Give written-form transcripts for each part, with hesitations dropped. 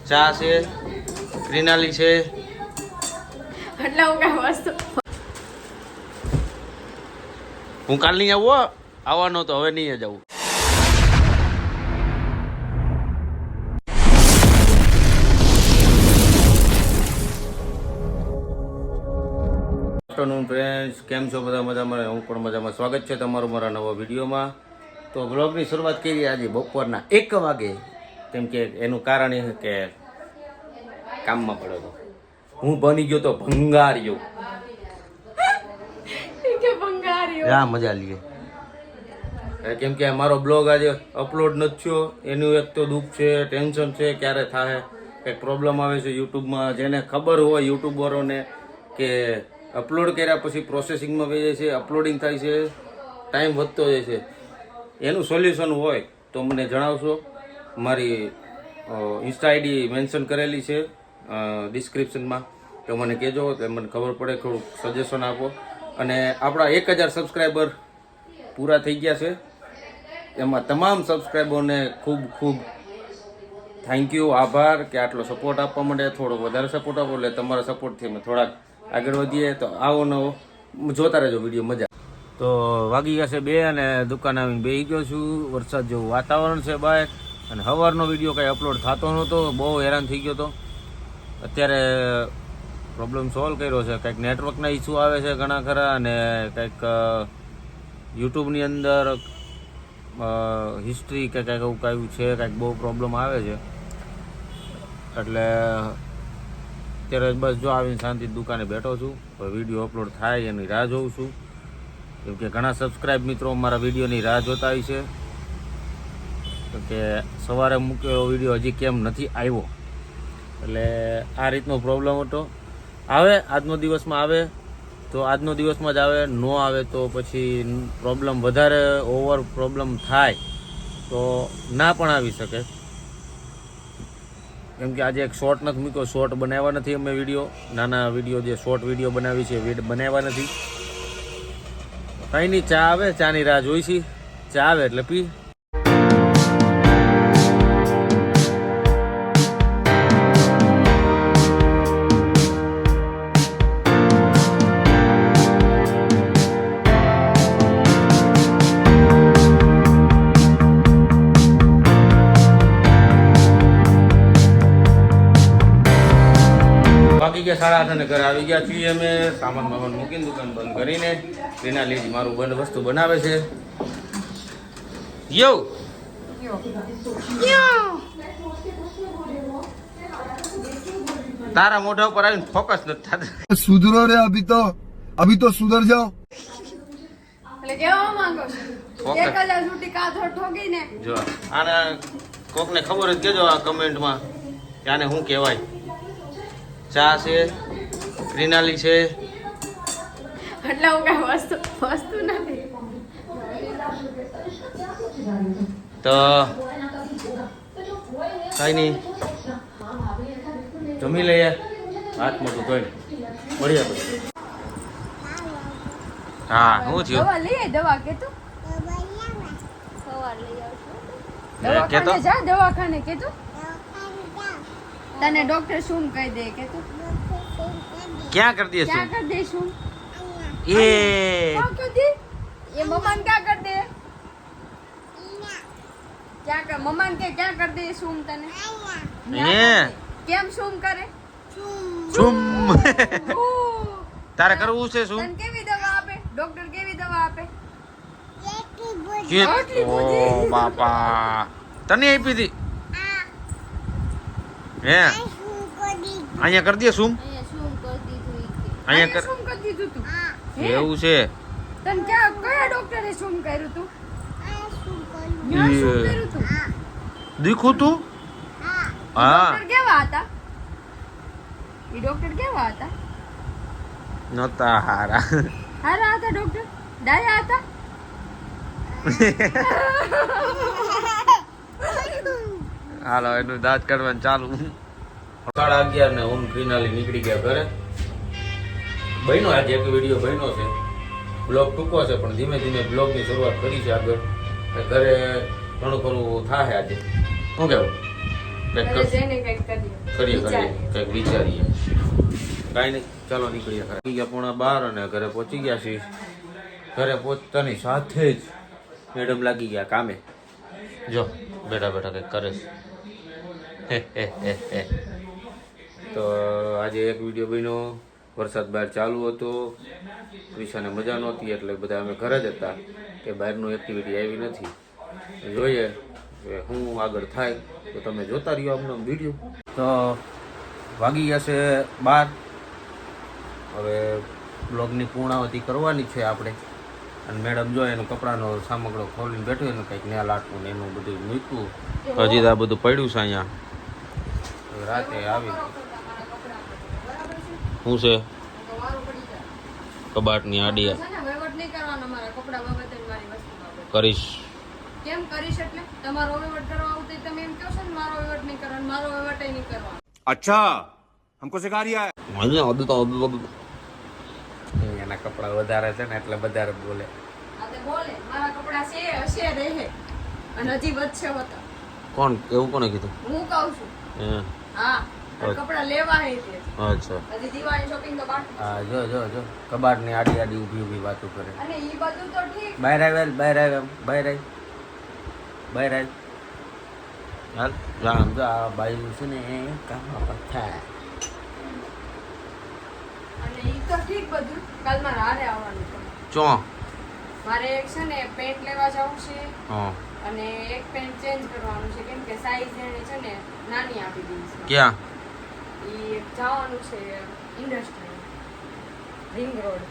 ચા છે, ગ્રીનાલી છે. એટલે હું કઈ વસ્તુ હું કાલ નહીં આવવાનો તો હવે નહીં જવું. આફ્ટરનૂન ફ્રેન્ડ્સ, કેમ છો બધા? મજામાં? હું પણ મજામાં. સ્વાગત છે તમારું મારા નવા વિડીયોમાં. તો બ્લોગની શરૂઆત કરી આજે બપોરના 1 વાગે, કેમ કે એનું કારણ એ કે કામમાં પડ્યો હતો. હું બની ગયો તો ભંગારિયો. હા, મજા લઈએ. કેમ કે મારો બ્લોગ આજે અપલોડ નથી થયો, એનું એક તો દુઃખ છે, ટેન્શન છે, ક્યારે થાય. કંઈક પ્રોબ્લેમ આવે છે યુટ્યુબમાં. જેને ખબર હોય યુટ્યુબરોને કે અપલોડ કર્યા પછી પ્રોસેસિંગમાં વહી જાય છે, અપલોડિંગ થાય છે, ટાઈમ વધતો જાય છે, એનું સોલ્યુશન હોય તો મને જણાવશો. મારી ઇન્સ્ટા આઈડી મેન્શન કરેલી છે ડિસ્ક્રિપ્શનમાં, તો મને કહેજો, તો મને ખબર પડે, થોડુંક સજેશન આપો. અને આપણા 1000 સબસ્ક્રાઈબર પૂરા થઈ ગયા છે. એમાં તમામ સબસ્ક્રાઈબરોને ખૂબ ખૂબ થેન્ક યુ, આભાર કે આટલો સપોર્ટ આપવા માટે. થોડો વધારે સપોર્ટ આપો એટલે તમારા સપોર્ટથી અમે થોડાક આગળ વધીએ. તો આવો નવો જોતા રહેજો વિડીયો, મજા. તો વાગી ગયા છે 2 અને દુકાન આવીને બેસી ગયો છું. વરસાદ જેવું વાતાવરણ છે બહાર, અને સવારનો વિડીયો કંઈ અપલોડ થતો નહોતો, બહુ હેરાન થઈ ગયો હતો. અત્યારે પ્રોબ્લેમ સોલ્વ કર્યો છે. કંઈક નેટવર્કના ઇસ્યુ આવે છે ઘણા ખરા, અને કંઈક યુટ્યુબની અંદર હિસ્ટ્રી કે કંઈક એવું કાંઈ છે, કંઈક બહુ પ્રોબ્લેમ આવે છે. એટલે અત્યારે બસ જો આવીને શાંતિ દુકાને બેઠો છું. વિડીયો અપલોડ થાય એની રાહ જોઉં છું, કેમ કે ઘણા સબસ્ક્રાઈબ મિત્રો મારા વિડીયોની રાહ જોતા હોય છે કે સવારે મૂકેલો વિડીયો હજી કેમ નથી આવ્યો. એટલે આ રીતનો પ્રોબ્લેમ હતો. આવે આજનો દિવસમાં આવે તો આજનો દિવસમાં જ આવે, ન આવે તો પછી પ્રોબ્લેમ વધારે ઓવર પ્રોબ્લેમ થાય તો ના પણ આવી શકે. કેમ કે આજે એક શોર્ટ નથી મૂક્યો, શોર્ટ બનાવ્યા નથી અમે વિડીયો, નાના વિડીયો જે શોર્ટ વિડીયો બનાવી છે એ બનાવ્યા નથી. કંઈ નહીં, ચા આવે, ચાની રાહ જોઈ છે. ચા આવે એટલે પી. વાગી ગયા 8:30 અને ઘરે આવી ગયા છીએ અમે. સામાન બામાન મૂકીને દુકાન બંધ કરીને ગ્રીનાલી મારું બંધ વસ્તુ બનાવે છે. યો તારા મોઢા ઉપર આવીને ફોકસ નથી થતા. સુધરો રે, અભી તો સુધર જાઓ. એટલે કેવા માંગો છો? 1000 સુધી કાથો ઠોકીને જો આને કોકને ખબર જ કેજો આ કમેન્ટમાં કે આને શું કહેવાય. ચા છે, ગ્રીનાલી છે. એટલે હું કઈ વસ્તુ નથી. તો કઈ નહીં, જમી લઈએ, હાથ મોટું ધોઈને મળીએ પછી. હા, શું થયું? દવા લઈએ, દવા કે તું સવાર લઈ આવશું. દવાખાને જા, દવાખાને કે તું તને ડોક્ટર શું કહી દે કે તું ક્યાં કરી દે? ક્યાં કરી દે શું? એ ક્યાં કરી દે? એ મમ્માન ક્યાં કરી દે? ક્યાં કર મમ્માન કે ક્યાં કરી દે શું તને? કેમ શું કરે? ચુમ. તારે કરવું છે શું? તને કેવી દવા આપે ડોક્ટર? કેવી દવા આપે? ઓ બાપા, તને આપી હતી? હે અહીંયા કરી દે શું? અહીંયા શું કરી દીધું તું? એવું છે? તને કયા ડોક્ટરે શું કર્યું તું? દીખું તું? હા. ડોક્ટર કેવા હતા? એ ડોક્ટર કેવા હતા? નતા હારા. હારા હતા ડોક્ટર? ડાયા હતા? હાલો, એનું દાંત કાઢવાનું ચાલુ. 11:30 ને ઓમ ગ્રીનાલી નીકળી ગયા ઘરે. બહેનો આજે એક વિડીયો બહેનો છે. બ્લોગ ટૂંકો છે પણ ધીમે ધીમે બ્લોગની શરૂઆત કરી છે આગળ. ઘરે ઘણું ખરું થાય આજે. શું કહેવું? જઈને કંઈક કરીએ. કરીએ કંઈક વિચારીએ. કાંઈ નહીં, ચાલો નીકળીએ. થઈ ગયા 11:30 અને ઘરે પહોંચી ગયા છીએ. ઘરે પહોંચતાની સાથે જ મેડમ લાગી ગયા કામે. જો બેઠા બેઠા કંઈક કરે છે. તો આજે એક વિડીયો બન્યો. વરસાદ બહાર ચાલુ હતો, ક્રિશાને મજા નહોતી એટલે બધા અમે ઘરે જ હતા કે બહારનું એક્ટિવિટી આવી નથી. જોઈએ કે શું આગળ થાય તો તમે જોતા રહ્યો અમને વિડીયો. તો વાગી ગયા છે 12. હવે બ્લોગની પૂર્ણાવતી કરવાની છે આપણે. અને મેડમ જો એનું કપડાનો સામગ્રો ખોલીને બેઠો એનું કંઈક નેલ આર્ટનું ને એનું બધું મૂક્યું. હજી આ બધું પડ્યું છે અહીંયા. રાતે આવી શું છે કબાટની આડી કરીશ. કેમ કરીશ એટલે તમારો વહીવટ કરવા આવું તો તમે એમ કહો છો ને મારો વહીવટ નહીં કરવાનો, મારો વહીવટ નહીં કરવાનો. अच्छा हमको सिखा रिया है. એના કપડા વધારે છે ને એટલે વધારે બોલે. આ તે બોલે મારા કપડા છે હશે રહે અને હજી વધશે હોતા. કોણ એવું કોને કીધું? હું કહું છું. હા કપડા લેવા હે તે. અચ્છા હજી દિવાળી શોપિંગ તો બાકી. હા જો જો જો કબાટની આડી આડી ઊભી ઊભી વાતો કરે. અને ઈ બધું તો ઠીક. બહાર આવેલ બહાર આવ્યા બહાર આવી બહાર આવી હાલ રામ જો આ બાઈ છે ને એ કામ થાય. અને ઈ તો ઠીક બધું. કાલ મારે હારે આવવાનું છે. ચો મારે એક છે ને પેન્ટ લેવા જવું છે હા અને એક પેન્ટ ચેન્જ કરવાનું છે કેમ કે સાઈઝ એને છે ને નાની આપી દીધી છે. ક્યાં? ઈ જવાનું છે ઇન્ડસ્ટ્રી રિંગ રોડ.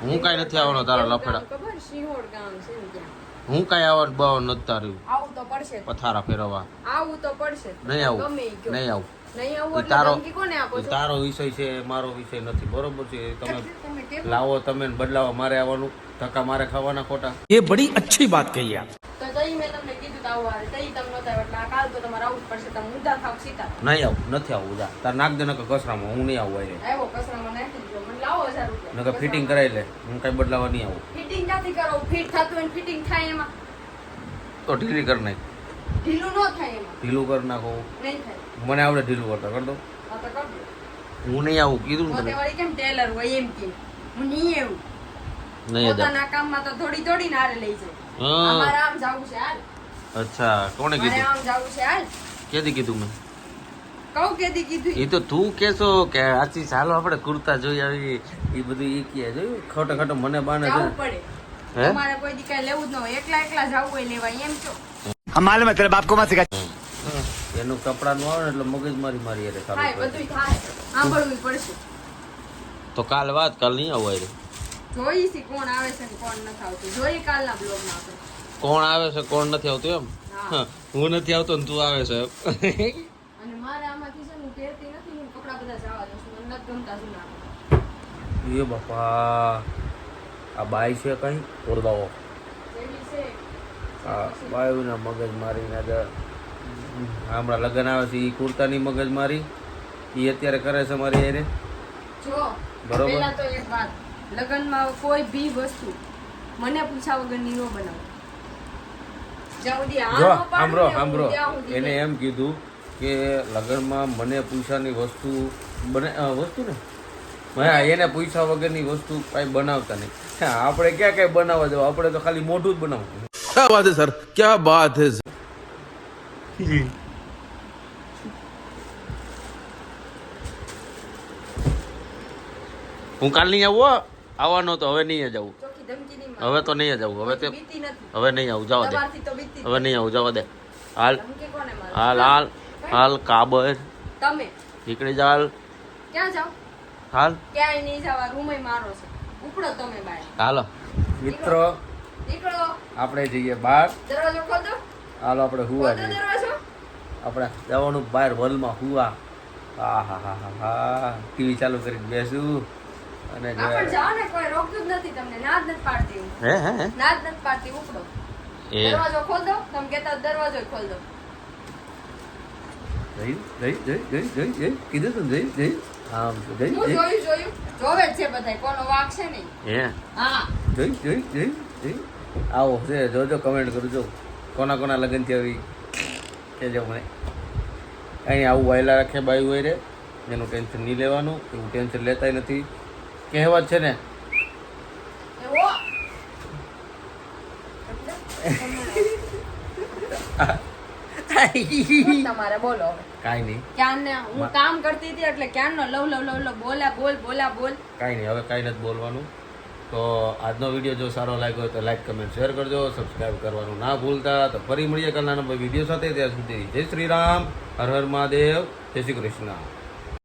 હું કાંઈ નથી આવવાનો તારા લફડા. ખબર સિંહોડ ગામ છે ને ત્યાં. હું કાંઈ આવવાનું બાવન નથી તાર્યું. આવું તો પડશે. પથારા ફેરવવા આવું તો પડશે. નહીં આવું ગમે ઈ કયો. નહીં આવું. નહીં આવું એટલે તારો ધમકી કોને આપો છો? તારો વિષય છે મારો વિષય નથી. બરોબર છે તમે તમે કેમ લાવો તમે ને બદલાવો મારે આવવાનું. ધક્કા મારે ખાવાના ખોટા. ये बड़ी अच्छी बात कही आप. તો તઈ મેં તમને કીધું તો આવું આવે તઈ તમને નતા એટલે આ કાલ તો તમારે આવું જ પડશે. તમે મુદ્દા ખાવ સીતા નહીં આવું નથી આવું જા તાર નાખ દે નકર કચરામાં. હું નહીં આવું આવીને આવ્યો કચરામાં નાખી દીધો. મને લાવો 1000 રૂપિયા. નકર ફિટિંગ કરાવી લે. હું કાંઈ બદલાવા નહીં આવું. ફિટિંગ ક્યાંથી કરો? ફિટ થતું હોય ફિટિંગ થાય એમાં. તો ઢીલી કરી નાખ. ઢીલું ન થાય એમાં. ઢીલું કરી નાખો. નહીં થાય. મને આવડે ઢીલું કરતા કર દો. આ તો કરજો. હું નહીં આવું કીધું ને પોતે તને. વળી કેમ ટેલર હોય એમ કે હું નહીં એવું. નહીં જ પોતાના કામમાં તો થોડી થોડી નારે લઈ જાય. હા અમારે આમ જાવું છે હાલ. અચ્છા કોણે મારે કીધું? આમ જાવું છે હાલ. કેદી કીધું મેં? કહું કેદી કીધું? એ તો તું કેશો કે આચી ચાલો આપણે કુર્તા જોઈ આવી એ બધું એ કહે જોયું ખોટે ખોટો મને બાને જાવું પડે. હે? તમારે કોઈ દી કાંઈ લેવું જ ન હોય. એકલા એકલા જાવું હોય લેવા એમ છો. हम मालूम है तेरे बाप को मत सिखा. એનું કપડાનું આવે ને એટલે મગજ મારી યારે થાય ચાલુ બધુંય થાય. સાંભળવું પડશે. તો કાલ વાત કાલ નહીં આવું યારે. જોઈ છે કોણ આવે છે ને કોણ નથી આવતું. જોઈ કાલના બ્લોગમાં આપણે. કોણ આવે છે કોણ નથી આવતું એમ? હા. હું નથી આવતો ને તું આવે છે અને મારે આમાંથી છે ને હું પહેરતી નથી. હું કપડાં બધા જવા દઉં છું. મને નથી ગમતા જૂના. એ બાપા આ બાઈ છે કઈ ઓરદાવો જેવી છે આ બાયુના મગજ મારીને હમણાં લગ્ન આવે છે એ કુર્તાની મગજ મારી એ અત્યારે કરે છે મારી યારે. જો બરોબર. પહેલા તો એક વાત, લગ્નમાં કોઈ બી વસ્તુ મને પૂછ્યા વગરની ન બનાવો. જ્યાં સુધી આ જો ન પાડું સાંભળો ને સાંભળો ત્યાં સુધી એને એમ કીધું કે લગ્નમાં મને પૂછાની વસ્તુ વસ્તુ ને હા એને પૂછા વગરની વસ્તુ કાંઈ બનાવતા નહીં. હા, આપણે ક્યાં કાંઈ બનાવવા જવું? આપણે તો ખાલી મોઢું જ બનાવવું. क्या बात है सर, क्या बात है. હું કાલ નહીં આવું આવવાનો તો હવે નહીં જ આવું. ચોખ્ખી ધમકી નહીં હવે તો નહીં જ આવું. હવે તો બીતી નથી. હવે નહીં આવું. જવા દે. તમારથી તો બીતી હવે નહીં આવું. જવા દે. હાલ ધમકી કોને મારે? હાલ હાલ હાલ કાબર તમે નીકળી જા. હાલ ક્યાં જાઓ? હાલ ક્યાંય નહીં જવા. રૂમે મારો છે. ઉપડો તમે બહાર. હાલો મિત્રો નીકળો. આપણે જઈએ બહાર. દરવાજો ખોલ દો. હાલો આપણે હુવા ખોલ દો જઈએ. દરવાજો. આપણે જવાનું બહાર વલમાં હુવા. હા હા હા હા હા ટીવી ચાલુ કરીને બેસું અને આ પણ જાઓ ને, કોઈ રોકતું જ નથી તમને. ના જ નથી પાડતી હું. હે હે ના જ નથી પાડતી. ઉપડો. એ દરવાજો ખોલ દો. તમે કહેતા દરવાજો ખોલ દો. જઈ જઈ જઈ જઈ જઈ જઈ કીધું તું જઈ જઈ આમ જઈ હું જઈ જોયું જોવે જ છે બધાય. કોનો વાંક છે નહીં. હે હા જઈ જઈ જઈ જઈ આવો છે જોજો કમેન્ટ કરજો કોના કોના લગ્ન થી આવી કહેજો મને અહીં આવું વાયલા રાખે બાઈ હોય રે, એનું ટેન્શન નહીં લેવાનું, એવું ટેન્શન લેતાય નથી. કહેવત છે ને, એવો તમારે બોલો હવે. કાંઈ નહીં, ક્યારને હું કામ કરતી હતી એટલે ક્યારનો લવ બોલા બોલ. કાંઈ નહીં, હવે કાંઈ નથી બોલવાનું. તો આજનો વિડીયો જો સારો લાગ્યો હોય તો લાઈક કમેન્ટ શેર કરજો, સબસ્ક્રાઈબ કરવાનું ના ભૂલતા. તો ફરી મળીએ કાલના નવા વિડીયો સાથે. ત્યાં સુધી જય શ્રી રામ, હર હર મહાદેવ, જય શ્રી કૃષ્ણ.